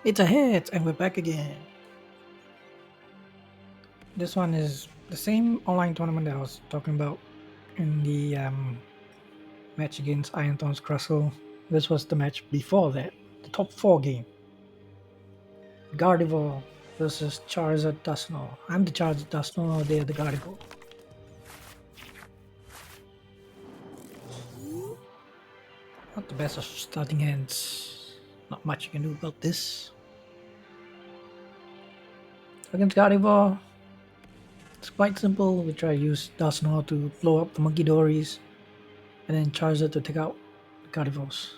It's a hit, and we're back again. This one is the same online tournament that I was talking about in the match against Iron Thorns Crustle. This was the match before that, the top 4 game. Gardevoir versus Charizard Duskull. I'm the Charizard Duskull, they're the Gardevoir. Not the best of starting hands. Not much you can do about this. Against Gardevoir, it's quite simple. We try to use Dusknoir to blow up the Monkey Dories, and then Charizard to take out the Gardevoirs.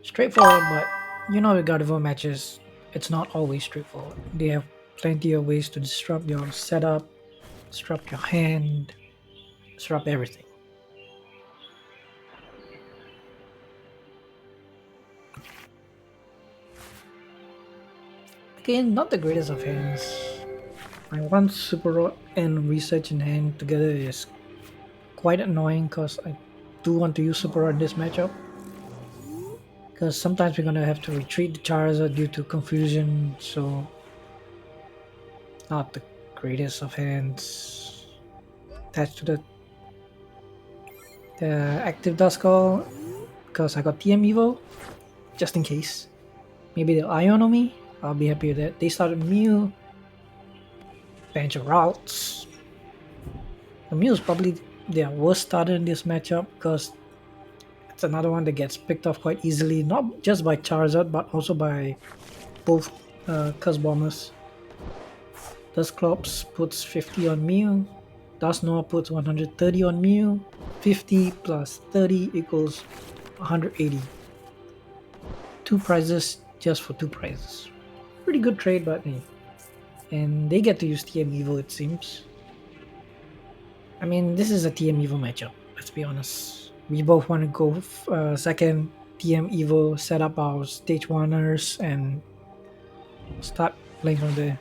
Straightforward, but you know with Gardevoir matches, it's not always straightforward. They have plenty of ways to disrupt your setup, disrupt your hand, disrupt everything. Again, not the greatest of hands. My one Super Rod and Research in hand together is quite annoying because I do want to use Super Rod in this matchup. Because sometimes we're gonna have to retreat the Charizard due to confusion, so not the greatest of hands. Attached to the active Duskull because I got TM Evo, just in case. Maybe they'll Ion on me. I'll be happy with that. They started Mew. Bench of routes. The Mew is probably their worst starter in this matchup because it's another one that gets picked off quite easily, not just by Charizard but also by both Curse Bombers. Dusclops puts 50 on Mew. Dusknoir puts 130 on Mew. 50 plus 30 equals 180. 2 prizes just for 2 prizes. Pretty good trade, but hey. And they get to use TM Evo, it seems. I mean, this is a TM Evo matchup, let's be honest. We both want to go second TM Evo, set up our stage 1ers, and start playing from there.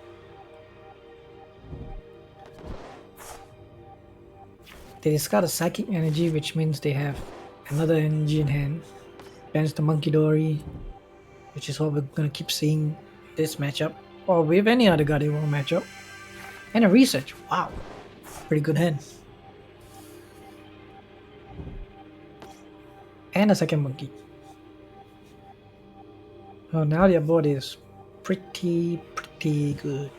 They discard a Psychic Energy, which means they have another energy in hand. Bans the Monkey Dory, which is what we're gonna keep seeing this matchup, or with any other Gardevoir matchup. And a Research, wow, pretty good hand. And a second Monkey. Oh, now their board is pretty good.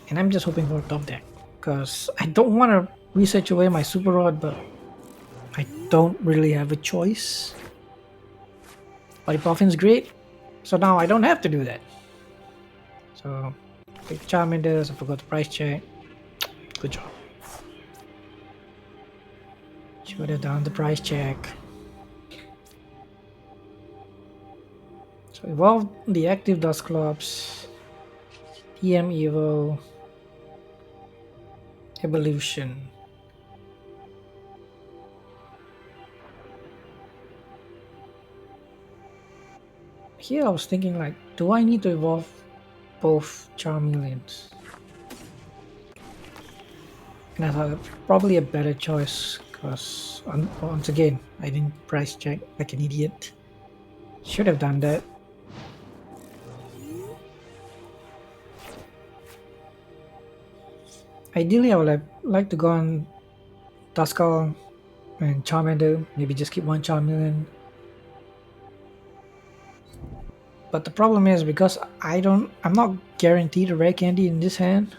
And I'm just hoping for a top deck, because I don't want to Research away my Super Rod, but I don't really have a choice. Body Puffin's great, so now I don't have to do that. So, take Charmanders, I forgot the price check. Good job. Should have done the price check. So, evolve the active Dusclops, TM Evo, Evolution. Here I was thinking, like, do I need to evolve both Charmeleons? And I thought probably a better choice because once again I didn't price check like an idiot. Should have done that. Ideally I would like to go on Duskull and Charmander, maybe just keep one Charmeleon. But the problem is because I'm not guaranteed a rare candy in this hand.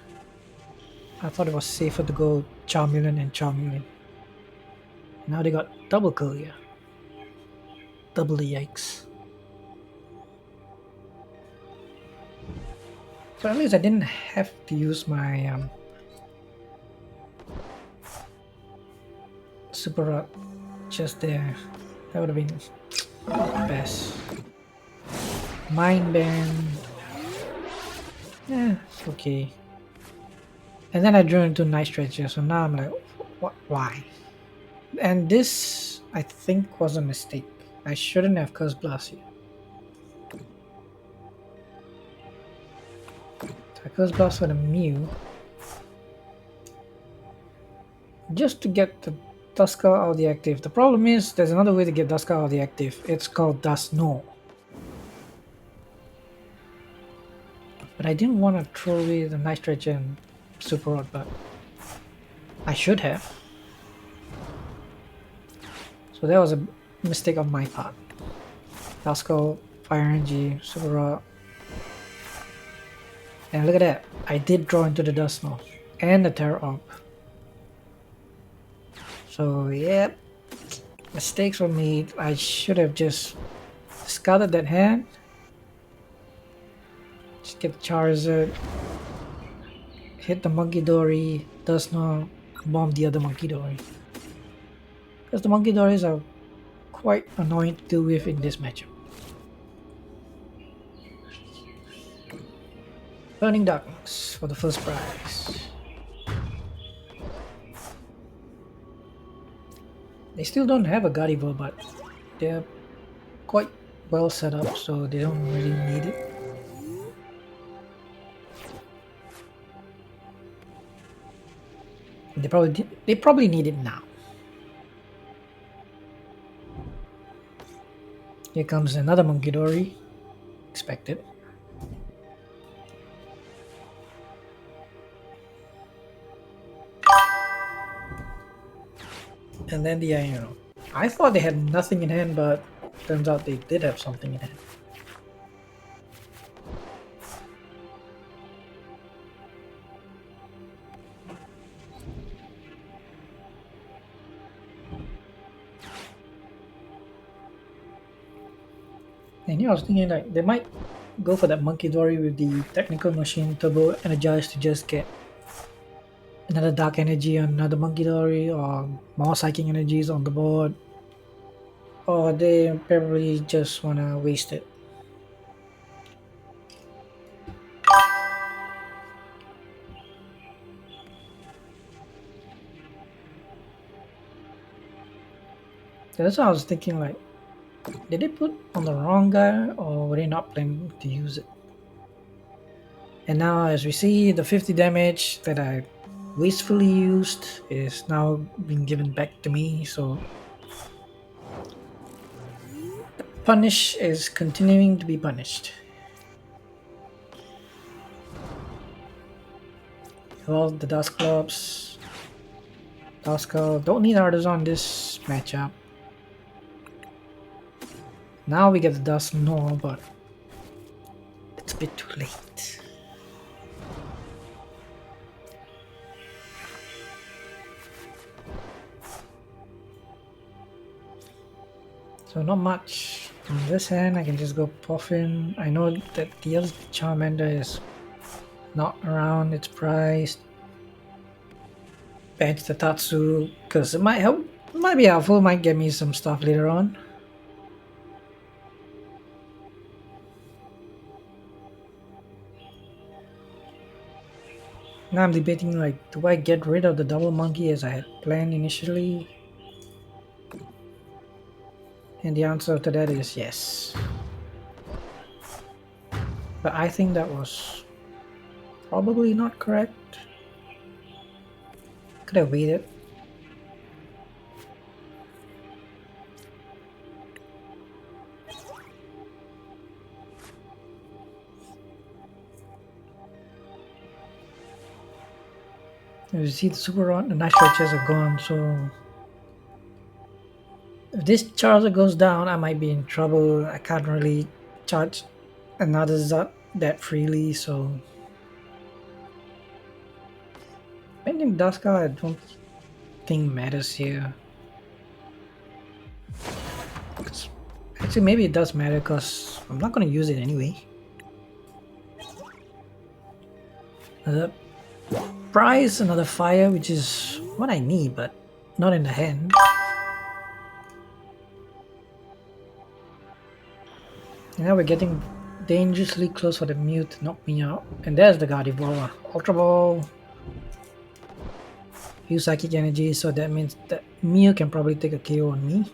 I thought it was safer to go Charmeleon and Charmeleon. Now they got double Courier. Double the yikes. So at least I didn't have to use my Super Rod just there. That would have been best. Mind Band. Yeah, okay. And then I drew into Night Stretcher, so now I'm like, what? Why? And this, I think, was a mistake. I shouldn't have Curse Blast here. So I Curse Blast for the Mew. Just to get the Duskull out the active. The problem is there's another way to get Duskull out the active. It's called Dusknoir. But I didn't want to throw away the Night Stretcher and Super Rod, but I should have. So that was a mistake on my part. Duskull, Fire Energy, Super Rod. And look at that. I did draw into the Dusknoir and the Terra Orb. So yep, mistakes were made. I should have just discarded that hand. Just get the Charizard, hit the Monkey Dory, Dusknoir, bomb the other Monkey Dory. Because the Monkey Dories are quite annoying to deal with in this matchup. Burning Darkness for the first prize. They still don't have a Gardevoir, but they're quite well set up, so they don't really need it. They probably need it now. Here comes another Monkey Dory. Expected. And then the Iron. I thought they had nothing in hand, but turns out they did have something in hand. And here I was thinking like they might go for that Monkey Dory with the Technical Machine Turbo Energized to just get another Dark Energy on another Monkey Dory or more Psychic Energies on the board. Or they probably just wanna waste it. That's what I was thinking like, did they put on the wrong guy or were they not planning to use it? And now as we see, the 50 damage that I wastefully used is now being given back to me, so the punish is continuing to be punished. Well, the Dusclops, Duskull, don't need artists on this matchup. Now we get the Dusknoir, but it's a bit too late. So not much. From this hand, I can just go Puffin. I know that the other Charmander is not around, it's priced. Bench the Tatsu, because it might help, it might be helpful, might get me some stuff later on. Now I'm debating like, do I get rid of the double monkey as I had planned initially? And the answer to that is yes. But I think that was probably not correct. Could have waited. As you see, the Super Rod, the Night Stretchers are gone, so if this Charizard goes down, I might be in trouble. I can't really charge another Zut that freely, so bending Duskull I don't think matters here. Actually, maybe it does matter because I'm not going to use it anyway. Another prize, another fire, which is what I need, but not in the hand. And now we're getting dangerously close for the Mew to knock me out. And there's the Gardevoir. Ultra Ball. Use Psychic Energy, so that means that Mew can probably take a KO on me.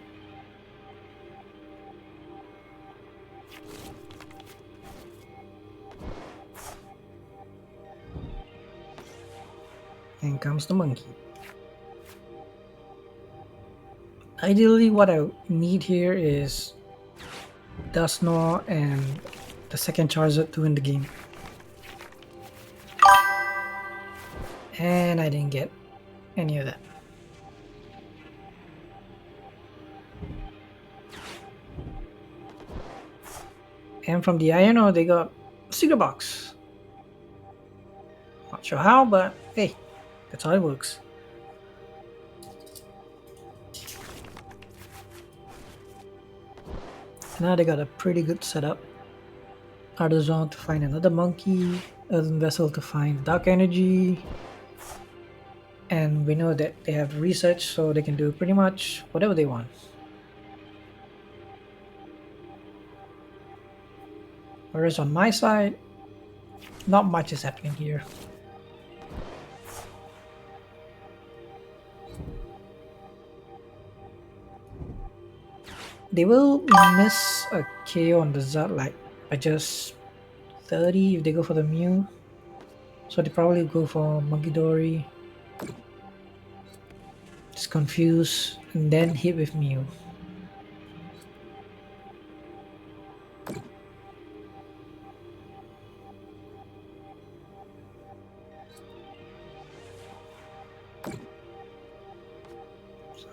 And comes the monkey. Ideally, what I need here is Dusknoir and the second Charizard to win the game. And I didn't get any of that. And from the Iono, they got a Secret Box. Not sure how, but hey, that's how it works. Now they got a pretty good setup. Artisan to find another monkey, Earthen Vessel to find Dark Energy, and we know that they have research, so they can do pretty much whatever they want. Whereas on my side, not much is happening here. They will miss a KO on the Zard like by just 30 if they go for the Mew. So they probably go for Munkidori. Just confuse and then hit with Mew.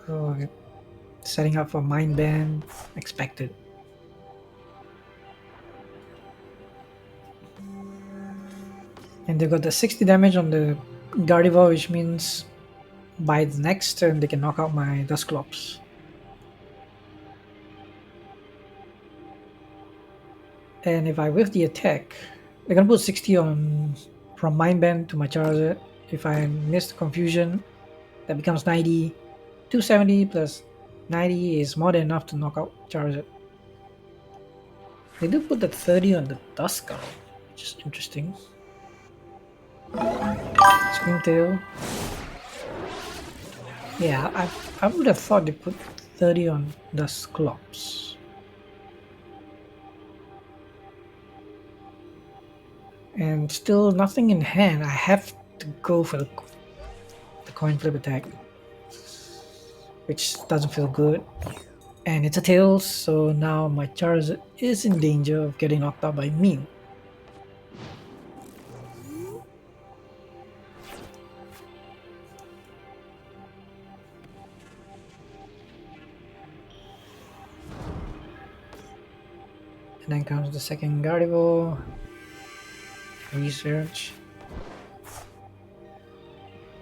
So setting up for Mind Band, expected. And they got the 60 damage on the Gardevoir, which means by the next turn they can knock out my Dusclops. And if I whiff the attack, they're gonna put 60 on from Mind Band to my Charizard. If I miss the confusion, that becomes 90. 270 plus 90 is more than enough to knock out Charizard. They do put that 30 on the Duskull, which is interesting. Screamtail. Yeah, I would have thought they put 30 on Dusclops. And still nothing in hand. I have to go for the coin flip attack, which doesn't feel good. And it's a Tails, so now my Charizard is in danger of getting knocked out by Mew. And then comes the second Gardevoir. Research.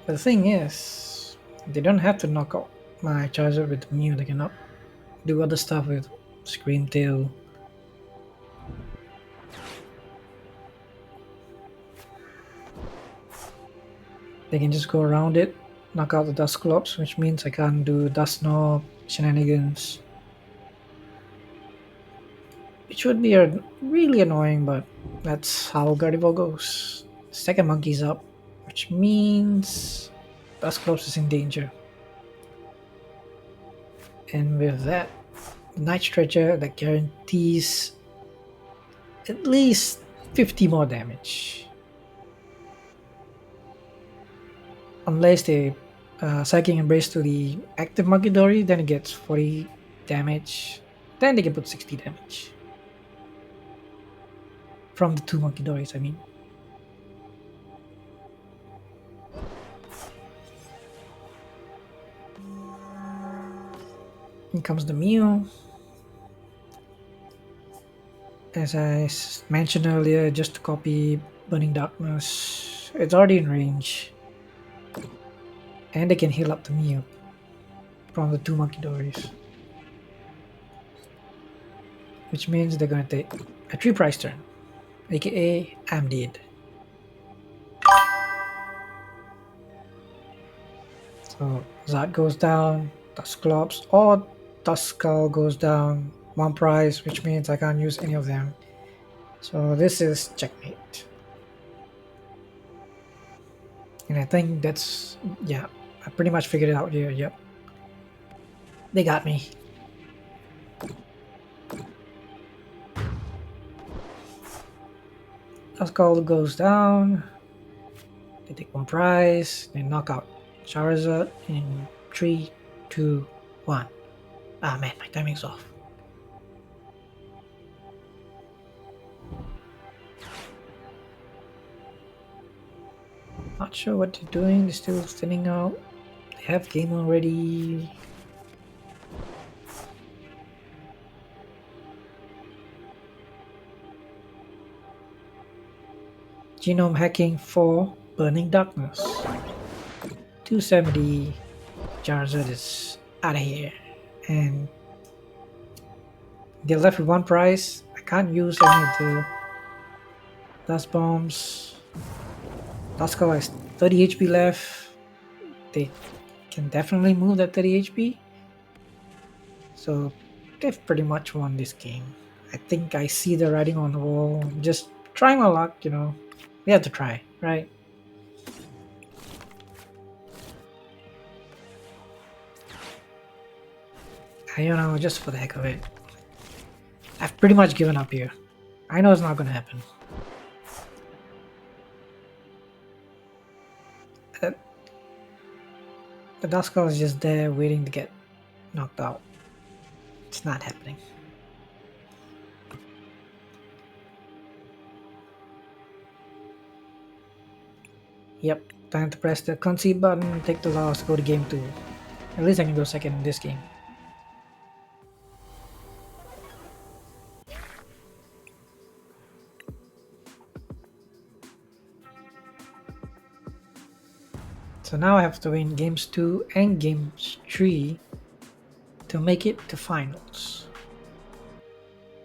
But the thing is, they don't have to knock out my Charizard with Mew. They can do other stuff with Screamtail. They can just go around it, knock out the Dusclops, which means I can't do Dusknoir shenanigans. Which would be really annoying, but that's how Gardevoir goes. Second monkey's up, which means Dusclops is in danger. And with that, the Night Stretcher that guarantees at least 50 more damage. Unless they Psychic Embrace to the active Munkidori, then it gets 40 damage. Then they can put 60 damage. From the two Munkidoris, I mean. Here comes the Mew. As I mentioned earlier, just to copy Burning Darkness, it's already in range. And they can heal up the Mew from the two Munkidoris. Which means they're going to take a 3 price turn. AKA, I'm dead. So Zard goes down, Dusclops or Duskull goes down, 1 price, which means I can't use any of them. So this is checkmate. And I think that's, yeah, I pretty much figured it out here, yep. They got me. Duskull goes down, they take 1 prize, they knock out Charizard in 3, 2, 1. Ah man, my timing's off. Not sure what they're doing. They're still thinning out. They have game already. Genome hacking for Burning Darkness. 270. Charizard is out of here. And they're left with one prize. I can't use any of the dust bombs. Duskull has 30 HP left. They can definitely move that 30 HP. So they've pretty much won this game. I think I see the writing on the wall. Just trying my luck, you know. We have to try, right? You know, just for the heck of it. I've pretty much given up here. I know it's not gonna happen. The Duskull is just there waiting to get knocked out. It's not happening. Yep, time to press the concede button, take the loss, go to game 2. At least I can go second in this game. So now I have to win games 2 and games 3 to make it to finals.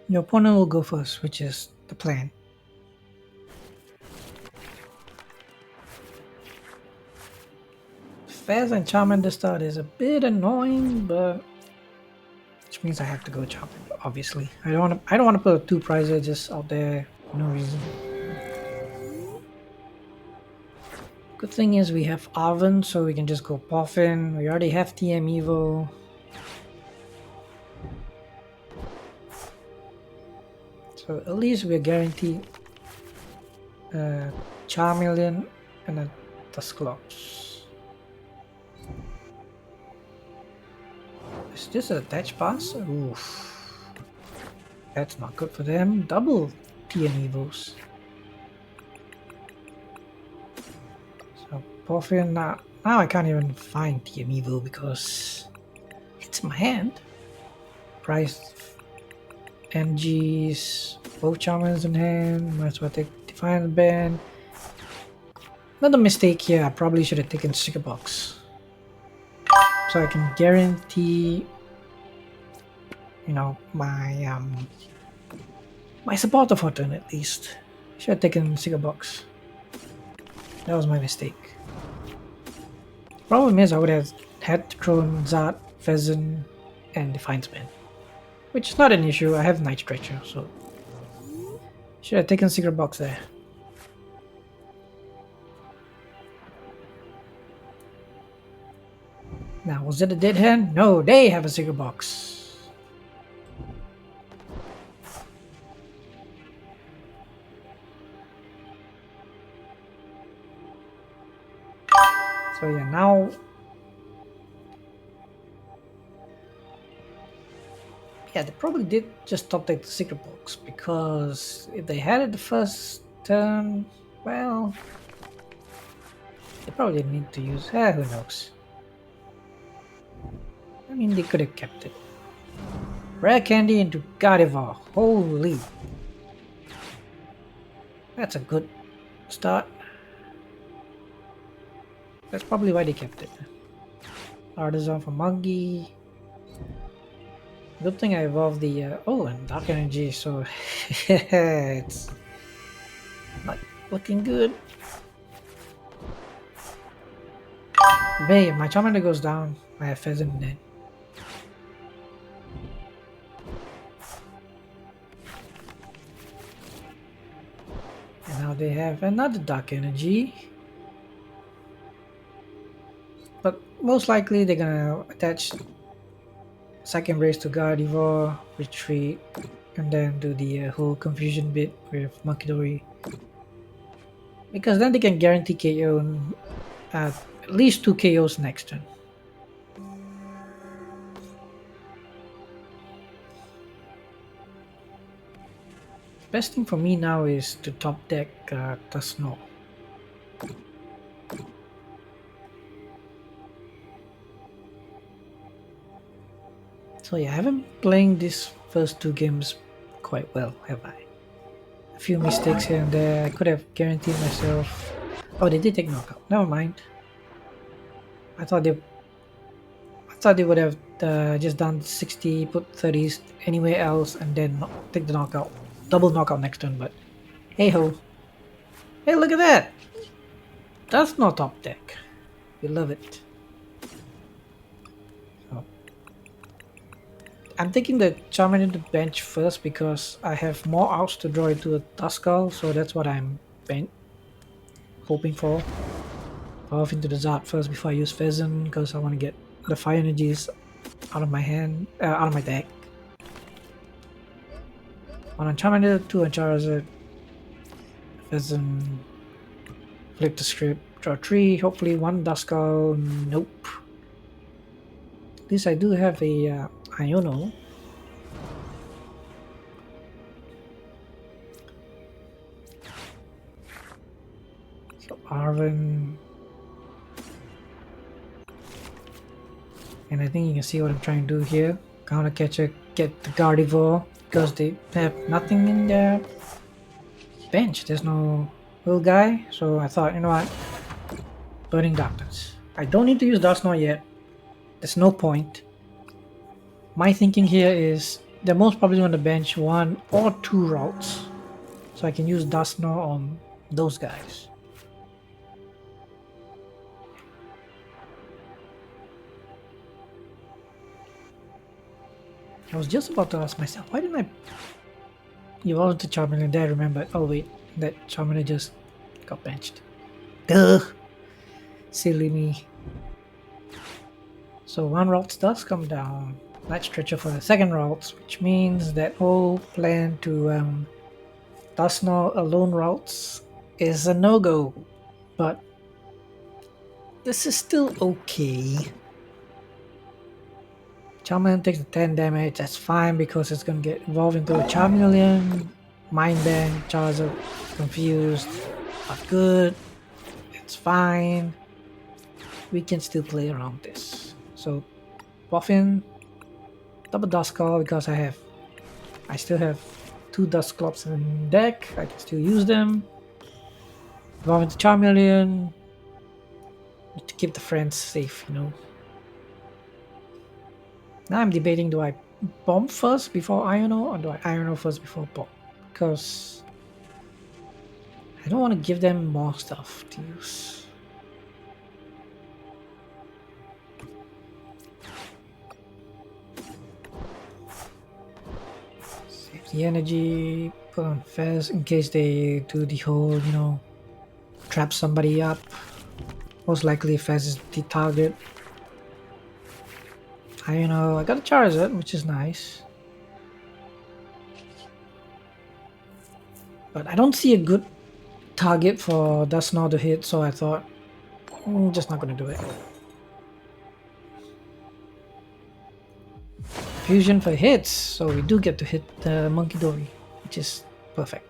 Your opponent will go first, which is the plan. Fez and Charmander start is a bit annoying, but which means I have to go Charmander. Obviously, I don't want to put 2 prizes just out there for no reason. Good thing is we have Arven, so we can just go Poffin. We already have TM Evo. So at least we're guaranteed Charmeleon and a Dusclops. Is this a attach pass? Oof. That's not good for them. Double TM Evos. So Poffin, now I can't even find TM Evo because it's in my hand. Price MGs, both Charmers in hand, might as well take Defiant Band. Another mistake here, I probably should have taken Sticker Box. So I can guarantee, you know, my my supporter for turn at least. Should have taken Sticker Box. That was my mistake. Problem is I would have had to throw Zard, Pheasant, and Defiant Band. Which is not an issue, I have Night Stretcher, so should have taken Secret Box there. Now, was it a dead hand? No, they have a Secret Box. So yeah, now yeah, they probably did just top deck the Secret Box, because if they had it the first turn, well, they probably didn't need to use, who knows. I mean, they could have kept it. Rare Candy into Gardevoir, holy. That's a good start. That's probably why they kept it. Artisan for Monkey. Good thing I evolved the and Dark Energy, so it's not looking good. Babe, my Charmander goes down. I have Pheasant then. And now they have another Dark Energy. But most likely they're gonna attach second race to Gardevoir, retreat, and then do the whole confusion bit with Munkidori. Because then they can guarantee KO at least 2 KOs next turn. Best thing for me now is to top deck Dusknoir. So yeah, I haven't been playing these first two games quite well, have I? A few mistakes here and there. I could have guaranteed myself. Oh, they did take knockout. Never mind. I thought they would have just done 60, put 30s anywhere else, and then take the knockout, double knockout next turn. But hey ho, hey look at that! That's not top deck. We love it. So, I'm taking the Charmander to bench first because I have more outs to draw into a Duskull, so that's what I'm hoping for. Power off into the Zard first before I use Pheasant because I want to get the fire energies out of my hand, out of my deck. One on Charmander, two on Charizard. Pheasant. Flip the script, draw 3, hopefully one Duskull. Nope. At least I do have a Iono. So Arven. And I think you can see what I'm trying to do here. Counter catcher, get the Gardevoir because they have nothing in their bench. There's no little guy, so I thought, you know what? Burning Darkness. I don't need to use Dusknoir yet. There's no point. My thinking here is they're most probably on the bench 1 or 2 routes, so I can use Dusknoir on those guys. I was just about to ask myself, why didn't I evolve the Charmander? Then I remembered, oh wait, that Charmander just got benched. Duh! Silly me. So 1 route does come down. Night Stretcher for the 2nd route, which means that whole plan to Dusknoir alone routes is a no-go. But this is still okay. Charmander takes the 10 damage, that's fine because it's gonna get evolved into a Charmeleon. Mind Bang, Charizard confused, not good, it's fine. We can still play around this. So, Boffin, double Duskull because I still have 2 Dusclops in deck, I can still use them. Evolve into Charmeleon, to keep the friends safe, you know. Now I'm debating, do I bomb first before Iono or do I Iono first before bomb? Because I don't want to give them more stuff to use. Save the energy, put on Fez in case they do the whole, you know, trap somebody up. Most likely Fez is the target. I got a Charizard, which is nice. But I don't see a good target for Dusknoir to hit, so I thought, I'm just not going to do it. Fusion for hits, so we do get to hit the Monkey Dory, which is perfect.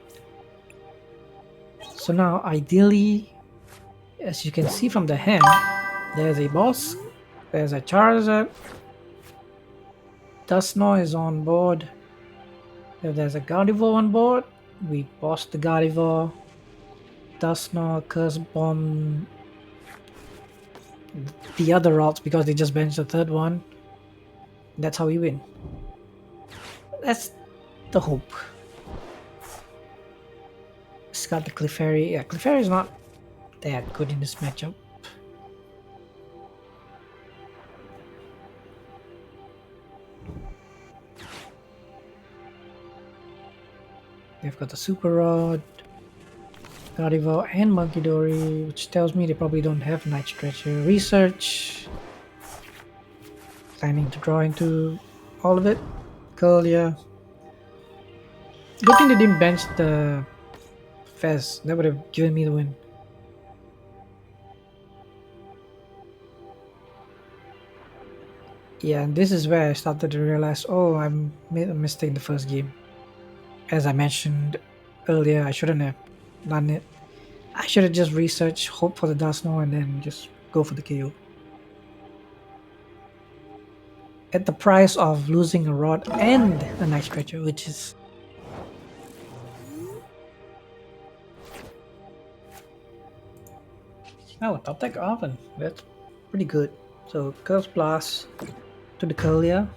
So now, ideally, as you can see from the hand, there's a boss, there's a Charizard, Dusknoir is on board. If there's a Gardevoir on board, we boss the Gardevoir. Dusknoir, Curse Bomb the other routes because they just benched the 3rd one. That's how we win. That's the hope. It's got the Clefairy. Yeah, Clefairy is not that good in this matchup. They've got the Super Rod, Gardevoir, and Monkey Dory, which tells me they probably don't have Night Stretcher. Research. Planning to draw into all of it. Cool, yeah. Good thing they didn't bench the Fez. That would have given me the win. Yeah, and this is where I started to realize, oh, I made a mistake in the first game. as I mentioned earlier, I shouldn't have done it. I should have just researched, hope for the Dusknoir, and then just go for the KO. At the price of losing a rod and a night stretcher, which is... Oh, top deck oven. That's pretty good. So Curse Blast to the Curlia.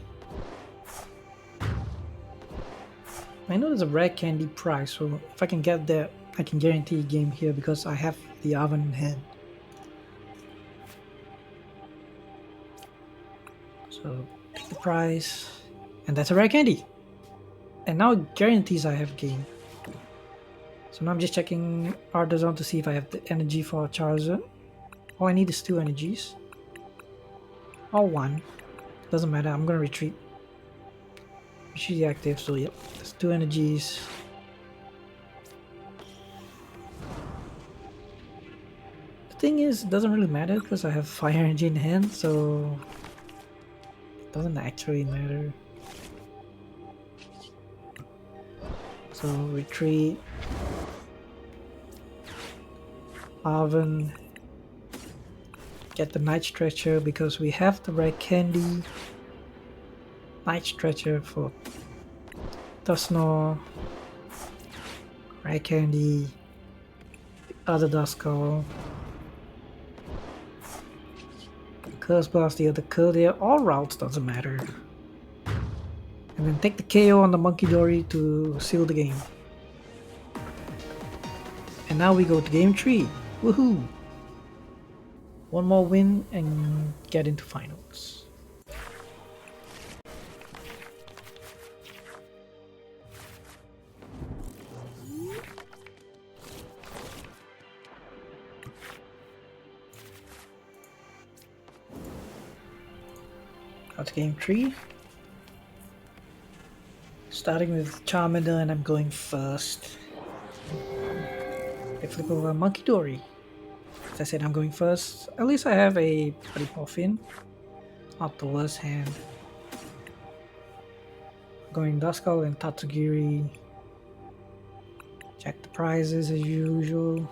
I know there's a rare candy prize, so if I can get that, I can guarantee a game here because I have the oven in hand. So take the prize, and that's a rare candy. And now it guarantees I have a game. So now I'm just checking Artisan to see if I have the energy for Charizard. All I need is 2 energies. Or 1. Doesn't matter, I'm gonna retreat. She's active, so yep, there's 2 energies. The thing is, it doesn't really matter because I have fire energy in hand, so it doesn't actually matter. So retreat, oven, get the night stretcher because we have the rare candy. Night stretcher for Dusknoir, rare candy, the other Duskull, Curse Blast, the other Curlia, all routes doesn't matter. And then take the KO on the Monkey Dory to seal the game. And now we go to game 3. Woohoo! One more win and get into finals. That's game 3. Starting with Charmander, and I'm going first. I flip over Monkey Dory. As I said, I'm going first. At least I have a pretty puffin. Not the worst hand. Going Duskull and Tatsugiri. Check the prizes as usual.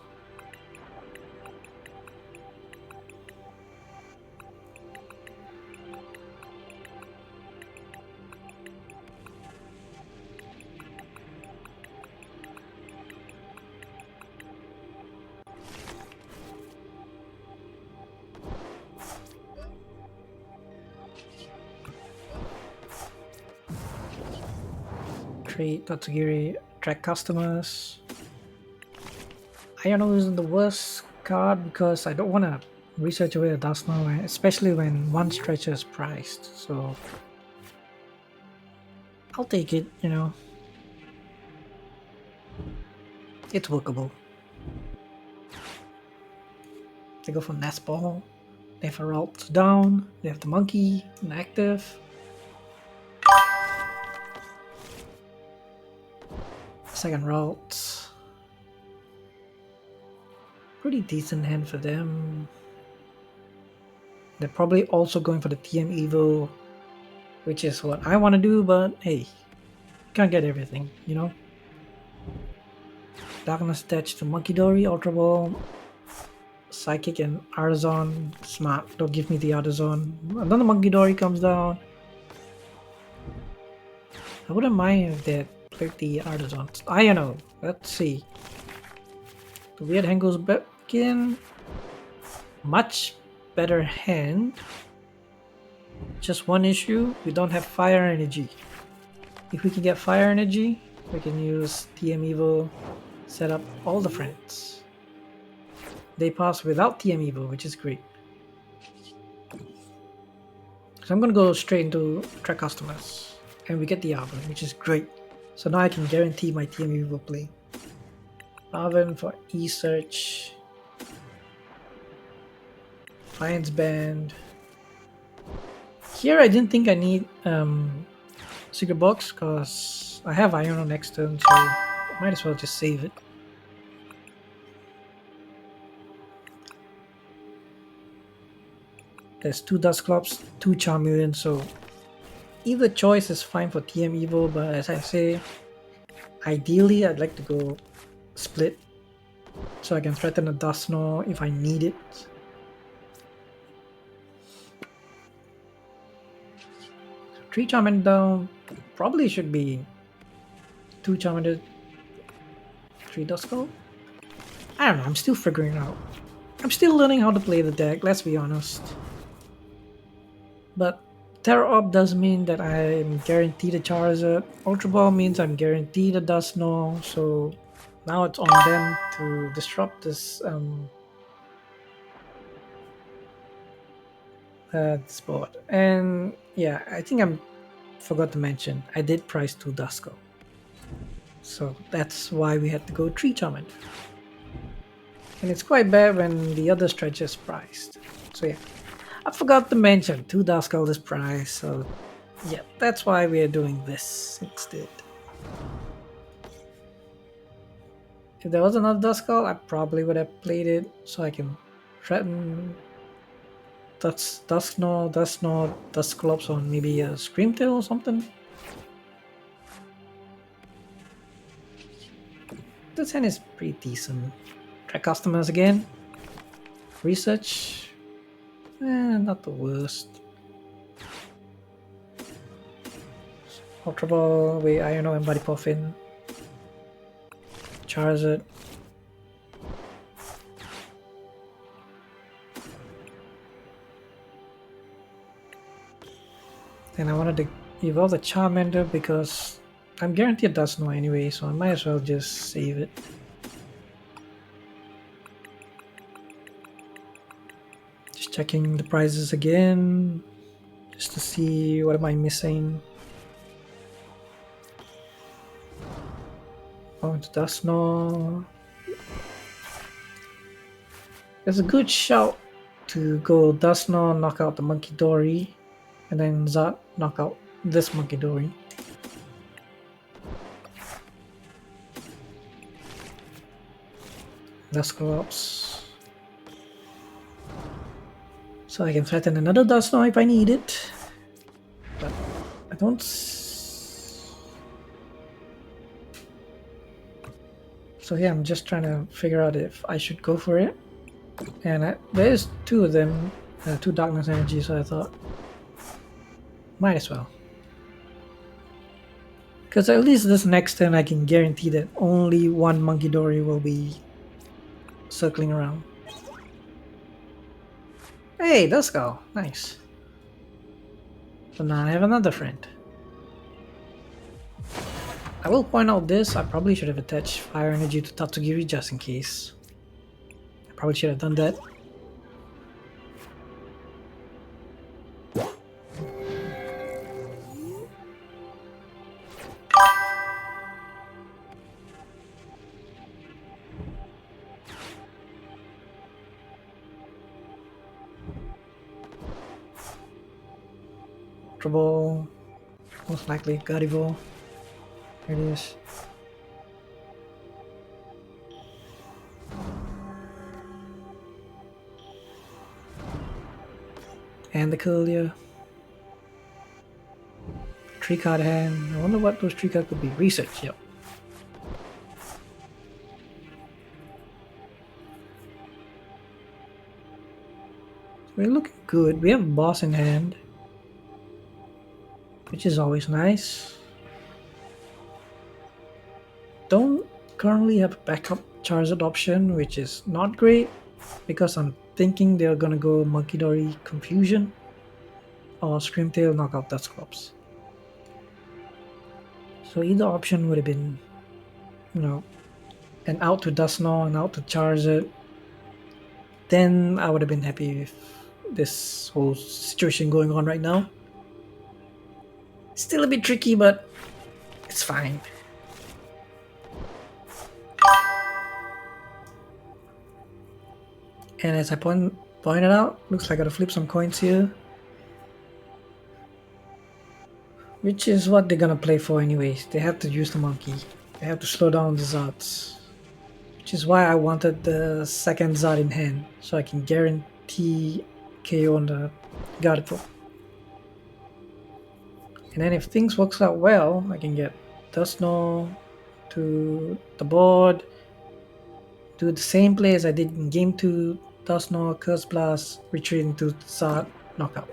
Trade Tatsugiri, attract customers. Iono isn't the worst card because I don't want to research away a Dusknoir, especially when one stretcher is priced. So I'll take it, you know. It's workable. They go for Nest Ball. They have a route down. They have the monkey inactive. Second route. Pretty decent hand for them. They're probably also going for the TM Evo, which is what I want to do, but hey, can't get everything, you know? Darkness attached to Monkey Dory, Ultra Ball, Psychic and Artisan. Smart, don't give me the Artisan. And then the Monkey Dory comes down. I wouldn't mind if they played the Artisan. I don't know, let's see. The weird hand goes back in. Much better hand. Just one issue, we don't have fire energy. If we can get fire energy, we can use TM Evo, set up all the friends. They pass without TM Evo, which is great. So I'm gonna go straight into track customers, and we get the Oven, which is great. So now I can guarantee my TM Evo play. Oven for E-Search, Lions Band. Here I didn't think I need Secret Box because I have Iono next turn, so might as well just save it. There's 2 Dusclops, 2 Charmeleon, so either choice is fine for TM Evo, but as I say, Ideally, I'd like to go split so I can threaten a Dusknoir if I need it. So 3 Charmander down, probably should be 2 Charmander, 3 Duskull. I don't know, I'm still figuring out. I'm still learning how to play the deck, let's be honest. But Terra Orb does mean that I'm guaranteed a Charizard. Ultra Ball means I'm guaranteed a Dusknoir, so now it's on them to disrupt this this board. And yeah, I think I forgot to mention, I did price 2 Duskull. So that's why we had to go 3 Charmander. And it's quite bad when the other stretch is priced. So yeah, I forgot to mention 2 Duskull is priced, so yeah, that's why we are doing this instead. If there was another Duskull, I probably would have played it so I can threaten Dusknoir, Dusclops on maybe a Screamtail or something. This hand is pretty decent. Try customers again. Research. Not the worst. Ultra Ball, wait, I don't know, and Body Puffin. Charizard. And I wanted to evolve the Charmander because I'm guaranteed Dusknoir anyway, so I might as well just save it. Just checking the prices again, just to see what am I missing. Oh, it's Dusknoir. There's a good shout to go Dusknoir, knock out the Monkey Dory, and then Zard knock out this Monkey Dory. Dusclops. So I can threaten another Dusknoir if I need it. But I don't. So yeah, I'm just trying to figure out if I should go for it. And there's 2 of them, 2 Darkness Energy, so I thought might as well. Because at least this next turn I can guarantee that only 1 Monkey Dory will be circling around. Hey, Duskull! Nice. So now I have another friend. I will point out this, I probably should have attached Fire Energy to Tatsugiri just in case. I probably should have done that. Trouble, most likely Gardevoir. Here it is. And the Courier. 3 card hand. I wonder what those 3 cards could be. Research, yep. We're looking good. We have Boss in hand, which is always nice. Don't currently have a backup Charizard option, which is not great because I'm thinking they're gonna go Monkey Dory Confusion or Screamtail knockout Dusclops. So either option would have been, you know, an out to Dusknoir and out to Charizard. Then I would have been happy with this whole situation going on right now. Still a bit tricky, but it's fine. And as I pointed out, looks like I gotta flip some coins here. Which is what they're gonna play for anyways. They have to use the monkey. They have to slow down the Zards. Which is why I wanted the second Zard in hand, so I can guarantee KO on the Gardevoir. And then if things works out well, I can get Dusknoir, to the board. Do the same play as I did in game 2. Dusknoir, Curse Blast, retreat into Zard, knockout.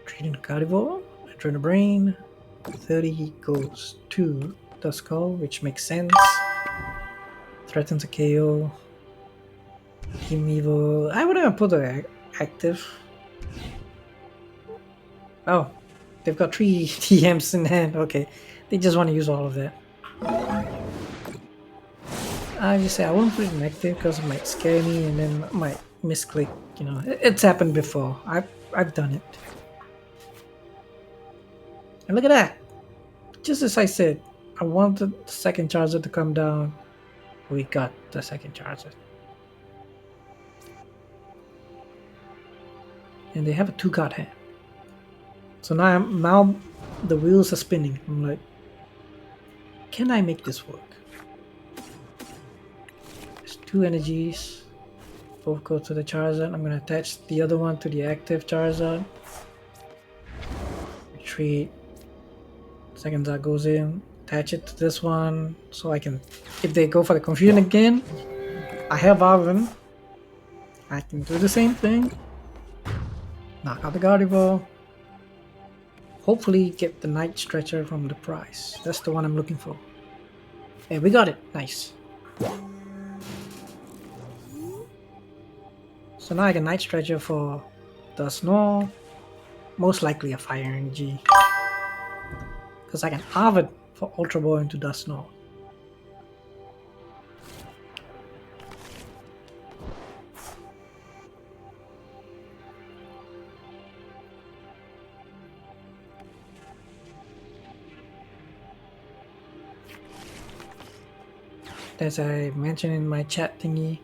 Trading Gardevoir, Enter the Brain. 30 goes to Duskull, which makes sense. Threatens a KO. Team Evo. I wouldn't have put the active. Oh, they've got 3 TMs in hand. Okay, they just want to use all of that. I just say I won't put it in active because it might scare me and then I might misclick. You know, it's happened before. I've done it. And look at that! Just as I said, I wanted the second Charizard to come down. We got the second Charizard. And they have a 2-card hand. So now the wheels are spinning. I'm like, can I make this work? There's 2 energies. Both go to the Charizard. I'm going to attach the other one to the active Charizard. Retreat. Second Zard goes in. Attach it to this one. So I can, if they go for the confusion again, I have Arven. I can do the same thing. Knock out the Gardevoir. Hopefully get the Night Stretcher from the prize. That's the one I'm looking for. Hey, we got it. Nice. So now I get Night Stretcher for Dusknoir. Most likely a Fire Energy. Because I can Arven for Ultra Ball into Dusknoir. As I mentioned in my chat thingy,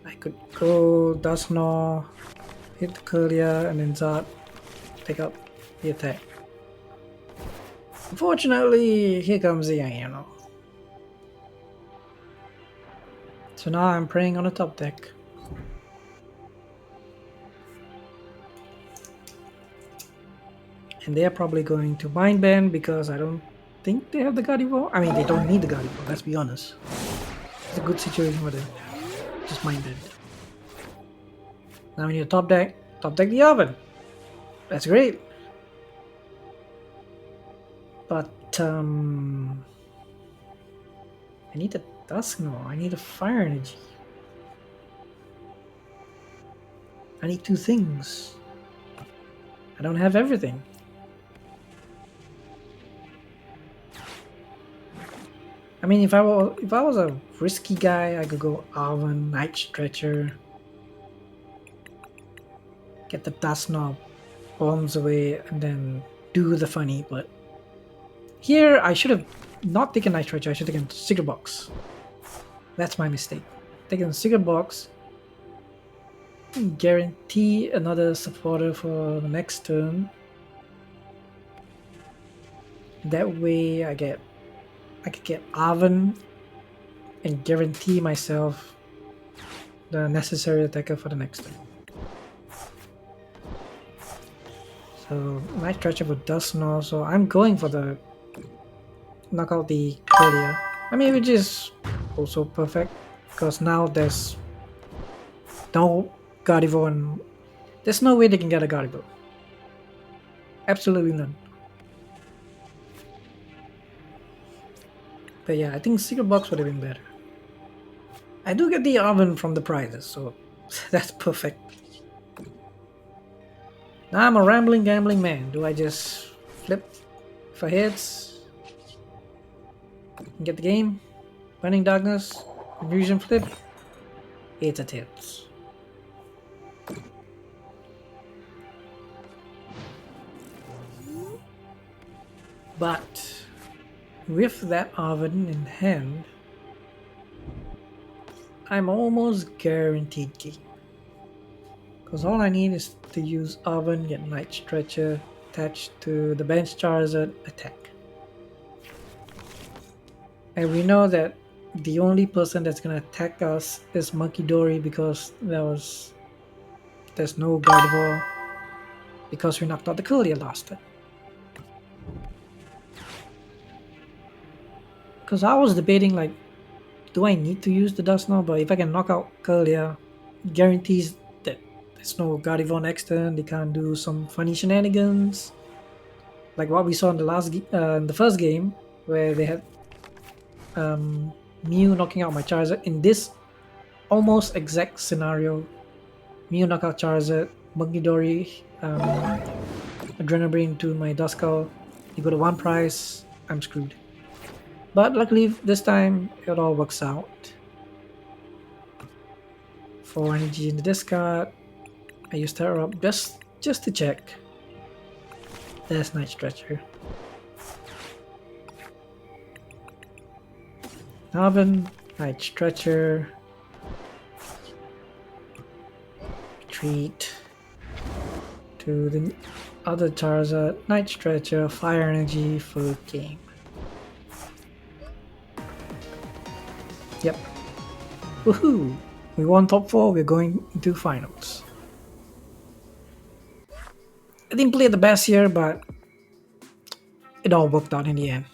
I could go Dusknoir, hit the Curlia, and then Zard take up the attack. Unfortunately, here comes the Amical. So now I'm praying on the top deck. And they're probably going to Mind Band because I don't think they have the Gardevoir. I mean, they don't need the Gardevoir, let's be honest. It's a good situation for them. Just Mind Band. Now we need a top deck. Top deck the Oven. That's great. But, I need a Dusknoir. I need a Fire Energy. I need 2 things. I don't have everything. I mean, if I was a risky guy, I could go Arven, Night Stretcher, get the Dusknoir bombs away, and then do the funny. But here, I should have not taken Night Stretcher. I should have taken Secret Box. That's my mistake. Taking Secret Box, guarantee another supporter for the next turn. That way, I could get Arven and guarantee myself the necessary attacker for the next turn. So Night Stretcher for Dusknoir, so I'm going for the knock out the Curlia. I mean, which is also perfect because now there's no Gardevoir and there's no way they can get a Gardevoir. Absolutely none. But yeah, I think Secret Box would have been better. I do get the Arven from the prizes, so that's perfect. Now I'm a rambling, gambling man. Do I just flip for hits? Get the game? Burning Darkness? Confusion flip? It's a tips. But with that Arven in hand, I'm almost guaranteed game. Because all I need is to use Oven, get Night Stretcher attached to the bench Charizard, attack. And we know that the only person that's gonna attack us is Monkey Dory because there's no Gardevoir because we knocked out the Coolier last time. Because I was debating like, do I need to use the Dusknoir? But if I can knock out Coolier, guarantees that there's no Gardevoir next turn. They can't do some funny shenanigans like what we saw in the first game where they had Mew knocking out my Charizard. In this almost exact scenario, Mew knock out Charizard, Monkey Dory, Adrenaline to my Duskull. You go to one price, I'm screwed. But luckily this time it all works out. 4 energy in the discard. I use Terra up just to check. There's Night Stretcher. Oven, Night Stretcher. Retreat to the other Charizard, Night Stretcher, Fire Energy, full game. Yep. Woohoo! We won top 4, we're going into finals. I didn't play the best here, but it all worked out in the end.